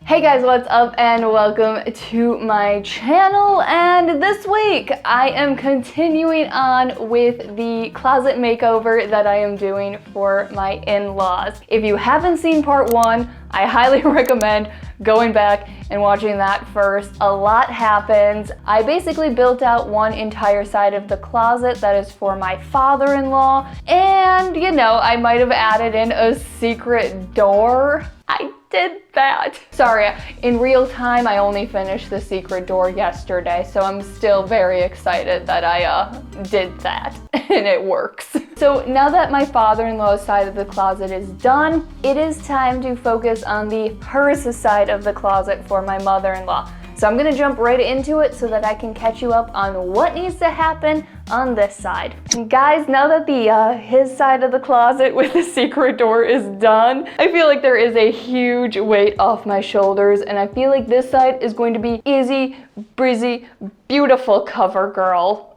Hey guys, what's up and welcome to my channel. And this week I am continuing on with the closet makeover that I am doing for my in-laws. If you haven't seen part one, I highly recommend going back and watching that first. A lot happens. I basically built out one entire side of the closet that is for my father-in-law, and you know, I might have added in a secret door. I did that. Sorry, in real time I only finished the secret door yesterday, so I'm still very excited that I did that and it works. So now that my father-in-law's side of the closet is done, it is time to focus on the hers side of the closet for my mother-in-law. So I'm gonna jump right into it so that I can catch you up on what needs to happen on this side. And guys, now that the his side of the closet with the secret door is done, I feel like there is a huge weight off my shoulders, and I feel like this side is going to be easy, breezy, beautiful cover girl.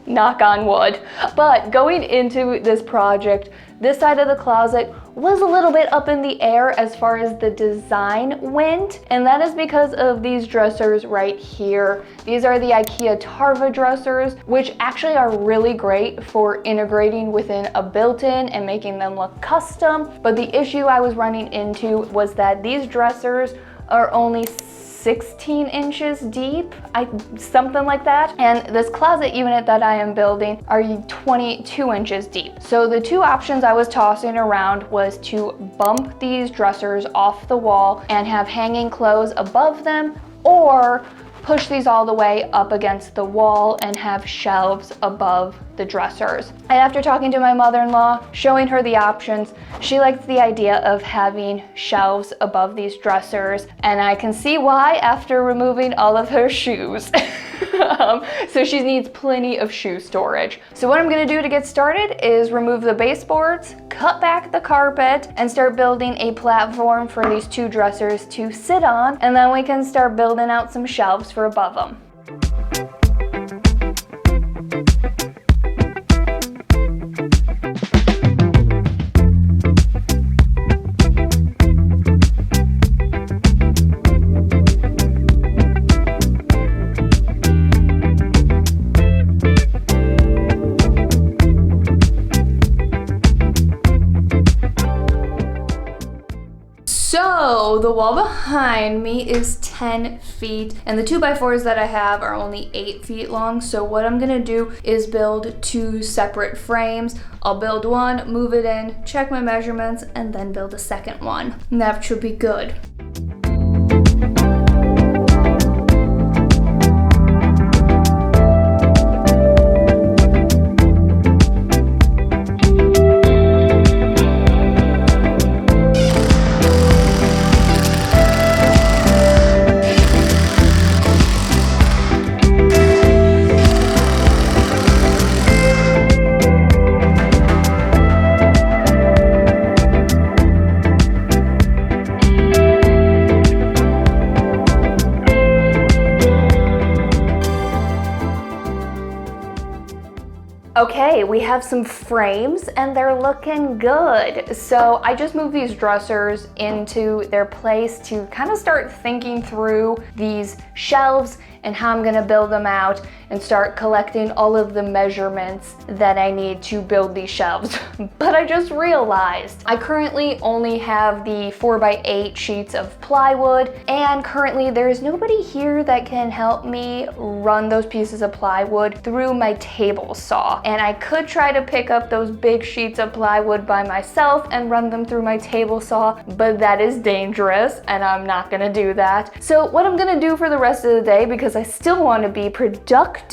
Knock on wood. But going into this project, this side of the closet was a little bit up in the air as far as the design went, and that is because of these dressers right here. These are the IKEA Tarva dressers, which actually are really great for integrating within a built-in and making them look custom. But the issue I was running into was that these dressers are only 16 inches deep, something like that. And this closet unit that I am building are 22 inches deep. So the two options I was tossing around was to bump these dressers off the wall and have hanging clothes above them, or push these all the way up against the wall and have shelves above the dressers. And after talking to my mother-in-law, showing her the options, she likes the idea of having shelves above these dressers, and I can see why after removing all of her shoes. So she needs plenty of shoe storage. So what I'm gonna do to get started is remove the baseboards, cut back the carpet, and start building a platform for these two dressers to sit on, and then we can start building out some shelves for above them. So the wall behind me is 10 feet and the 2x4s that I have are only 8 feet long. So what I'm gonna do is build two separate frames. I'll build one, move it in, check my measurements, and then build a second one. And that should be good. Okay, we have some frames and they're looking good. So I just moved these dressers into their place to kind of start thinking through these shelves and how I'm gonna build them out and start collecting all of the measurements that I need to build these shelves. But I just realized I currently only have the 4x8 sheets of plywood, and currently there's nobody here that can help me run those pieces of plywood through my table saw. And I could try to pick up those big sheets of plywood by myself and run them through my table saw, but that is dangerous and I'm not gonna do that. So what I'm gonna do for the rest of the day, because I still want to be productive,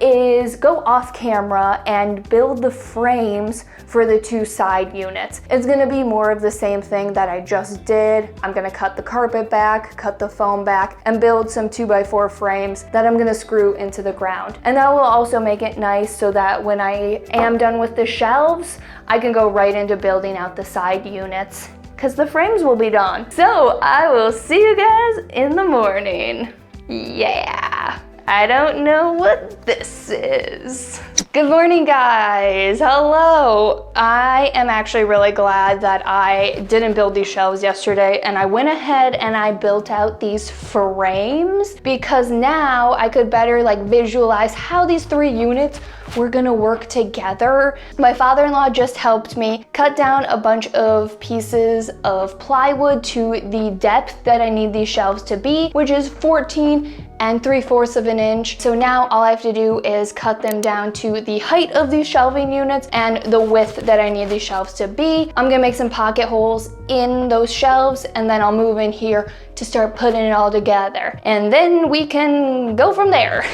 is go off camera and build the frames for the two side units. It's gonna be more of the same thing that I just did. I'm gonna cut the carpet back, cut the foam back, and build some 2x4 frames that I'm gonna screw into the ground. And that will also make it nice so that when I am done with the shelves, I can go right into building out the side units, because the frames will be done. So I will see you guys in the morning. Yeah, I don't know what this is. Good morning, guys. Hello. I am actually really glad that I didn't build these shelves yesterday, and I went ahead and I built out these frames because now I could better visualize how these 3 units were gonna work together. My father-in-law just helped me cut down a bunch of pieces of plywood to the depth that I need these shelves to be, which is 14 3/4 of an inch. So now all I have to do is cut them down to the height of these shelving units and the width that I need these shelves to be. I'm gonna make some pocket holes in those shelves, and then I'll move in here to start putting it all together. And then we can go from there.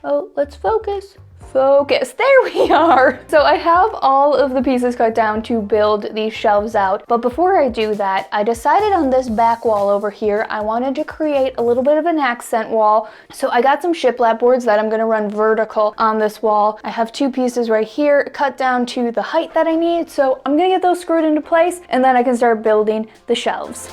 Oh, let's focus. Focus, there we are. So I have all of the pieces cut down to build these shelves out. But before I do that, I decided on this back wall over here, I wanted to create a little bit of an accent wall. So I got some shiplap boards that I'm gonna run vertical on this wall. I have 2 pieces right here cut down to the height that I need. So I'm gonna get those screwed into place, and then I can start building the shelves.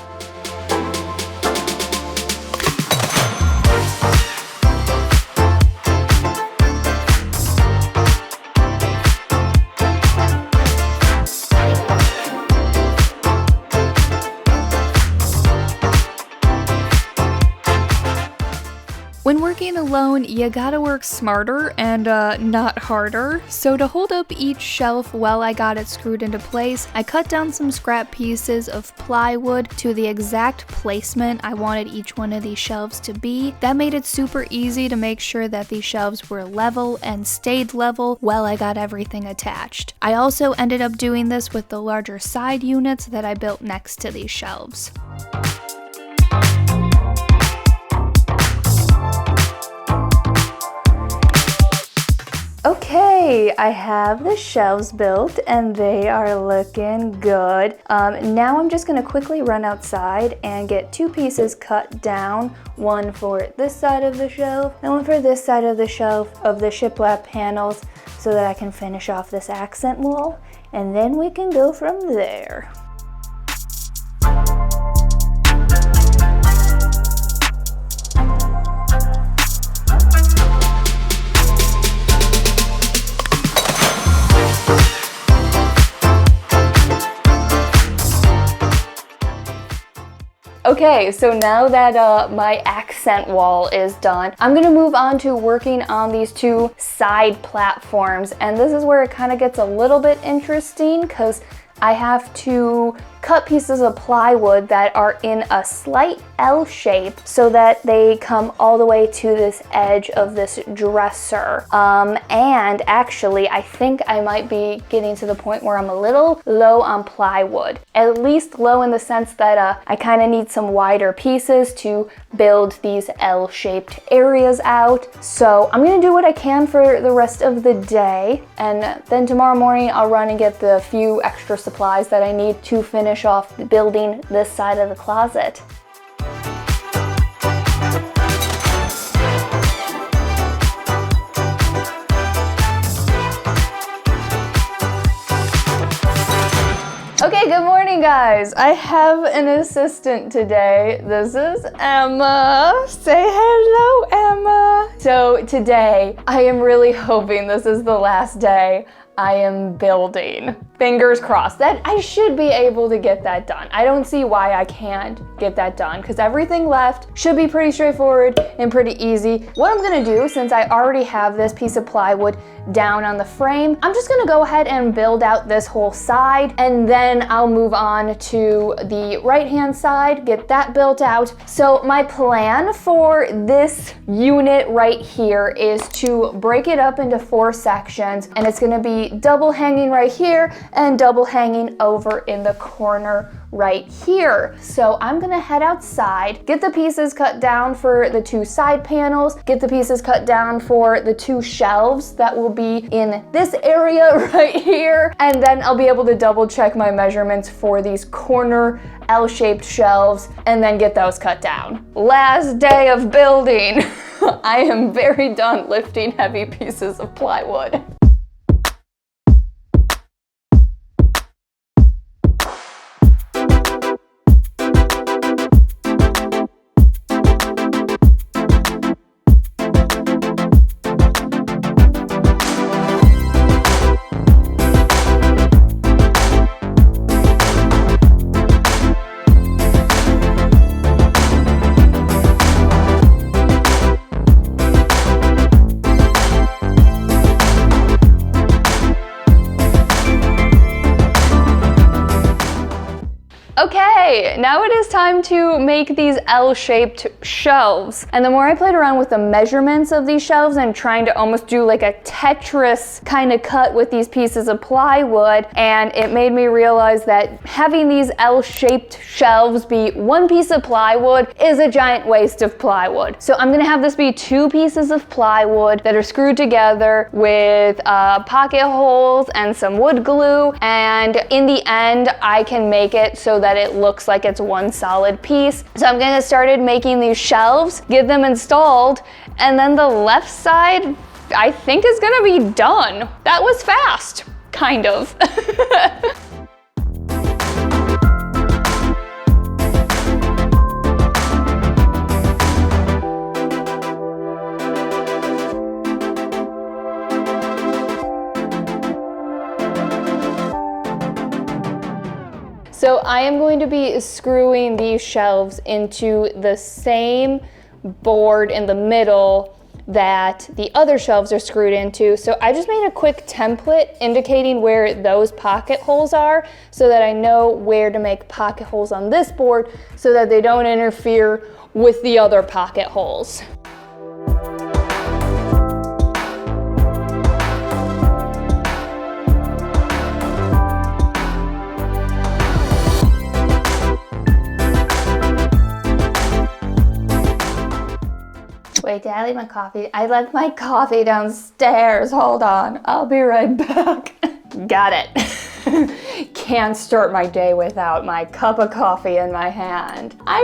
When working alone, you gotta work smarter and not harder. So to hold up each shelf while I got it screwed into place, I cut down some scrap pieces of plywood to the exact placement I wanted each one of these shelves to be. That made it super easy to make sure that these shelves were level and stayed level while I got everything attached. I also ended up doing this with the larger side units that I built next to these shelves. Okay, I have the shelves built and they are looking good. Now I'm just gonna quickly run outside and get 2 pieces cut down, one for this side of the shelf and one for this side of the shelf of the shiplap panels, so that I can finish off this accent wall, and then we can go from there. Okay, so now that my accent wall is done, I'm gonna move on to working on these 2 side platforms. And this is where it kind of gets a little bit interesting because I have to cut pieces of plywood that are in a slight L shape so that they come all the way to this edge of this dresser. And actually, I think I might be getting to the point where I'm a little low on plywood. At least low in the sense that I kind of need some wider pieces to build these L-shaped areas out. So I'm gonna do what I can for the rest of the day, and then tomorrow morning I'll run and get the few extra supplies that I need to finish off building this side of the closet. Okay, good morning, guys. I have an assistant today. This is Emma. Say hello, Emma. So today, I am really hoping this is the last day I am building. Fingers crossed that I should be able to get that done. I don't see why I can't get that done because everything left should be pretty straightforward and pretty easy. What I'm gonna do, since I already have this piece of plywood down on the frame, I'm just gonna go ahead and build out this whole side, and then I'll move on to the right-hand side, get that built out. So my plan for this unit right here is to break it up into 4 sections, and it's gonna be double hanging right here and double hanging over in the corner right here. So I'm gonna head outside, get the pieces cut down for the 2 side panels, get the pieces cut down for the 2 shelves that will be in this area right here, and then I'll be able to double check my measurements for these corner L-shaped shelves and then get those cut down. Last day of building. I am very done lifting heavy pieces of plywood. was time to make these L-shaped shelves. And the more I played around with the measurements of these shelves and trying to almost do like a Tetris kind of cut with these pieces of plywood, and it made me realize that having these L-shaped shelves be one piece of plywood is a giant waste of plywood. So I'm gonna have this be two pieces of plywood that are screwed together with pocket holes and some wood glue, and in the end I can make it so that it looks like it's one solid piece. So I'm gonna start making these shelves, get them installed, and then the left side I think is gonna be done. That was fast, kind of. So I am going to be screwing these shelves into the same board in the middle that the other shelves are screwed into. So I just made a quick template indicating where those pocket holes are so that I know where to make pocket holes on this board so that they don't interfere with the other pocket holes. Wait, did I leave my coffee? I left my coffee downstairs. Hold on, I'll be right back. Got it. Can't start my day without my cup of coffee in my hand. I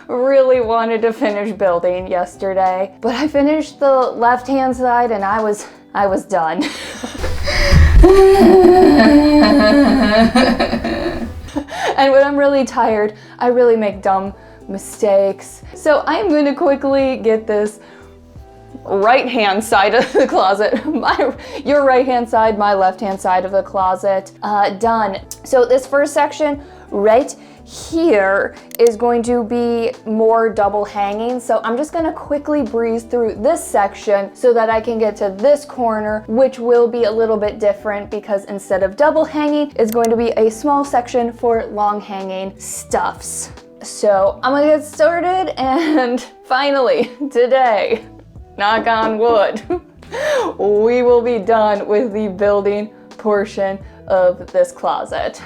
really wanted to finish building yesterday, but I finished the left-hand side and I was done. And when I'm really tired, I really make dumb mistakes. So I'm going to quickly get this right-hand side of the closet, your right-hand side, my left-hand side of the closet, done. So this first section right here is going to be more double hanging. So I'm just gonna quickly breeze through this section so that I can get to this corner, which will be a little bit different because instead of double hanging, it's going to be a small section for long hanging stuffs. So I'm gonna get started, and finally today, knock on wood, we will be done with the building portion of this closet.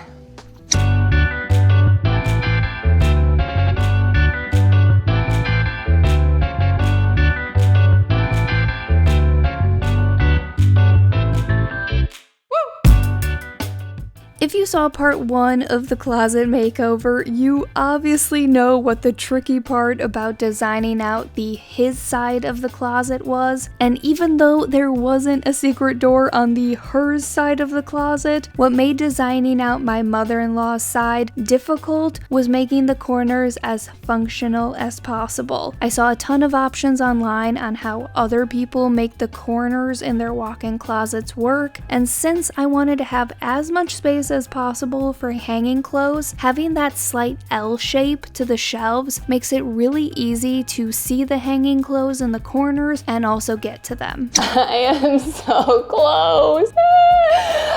If you saw part 1 of the closet makeover, you obviously know what the tricky part about designing out the his side of the closet was. And even though there wasn't a secret door on the hers side of the closet, what made designing out my mother-in-law's side difficult was making the corners as functional as possible. I saw a ton of options online on how other people make the corners in their walk-in closets work, and since I wanted to have as much space as possible for hanging clothes, having that slight L shape to the shelves makes it really easy to see the hanging clothes in the corners and also get to them. I am so close.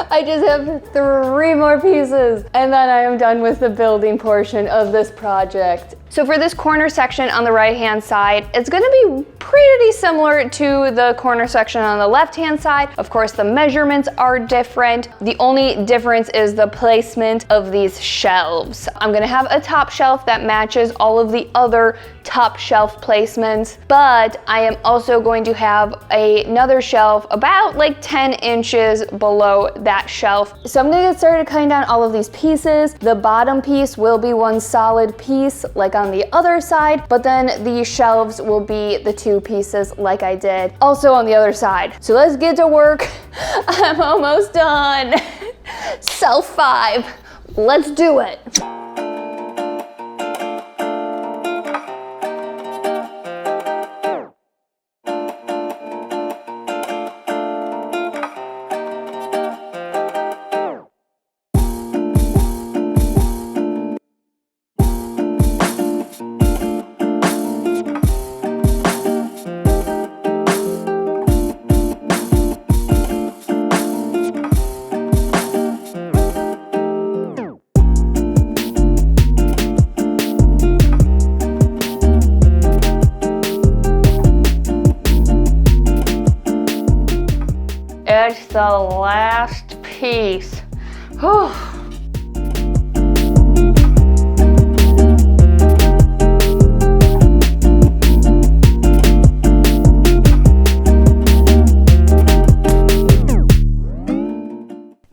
I just have 3 more pieces and then I am done with the building portion of this project. So for this corner section on the right hand side, it's gonna be pretty similar to the corner section on the left hand side. Of course, the measurements are different. The only difference is the placement of these shelves. I'm gonna have a top shelf that matches all of the other top shelf placements, but I am also going to have another shelf about like 10 inches below that shelf. So I'm gonna get started cutting down all of these pieces. The bottom piece will be one solid piece like on the other side, but then the shelves will be the 2 pieces like I did also on the other side. So let's get to work. I'm almost done. Cell 5, let's do it. the last piece. Whew.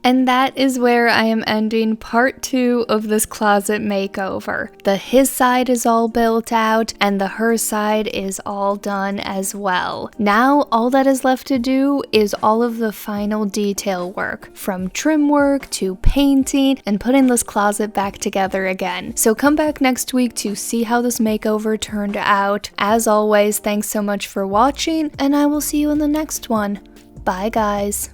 And that is where I am ending part 2 of this closet makeover. The his side is all built out and the her side is all done as well. Now all that is left to do is all of the final detail work, from trim work to painting and putting this closet back together again. So come back next week to see how this makeover turned out. As always, thanks so much for watching, and I will see you in the next one. Bye guys.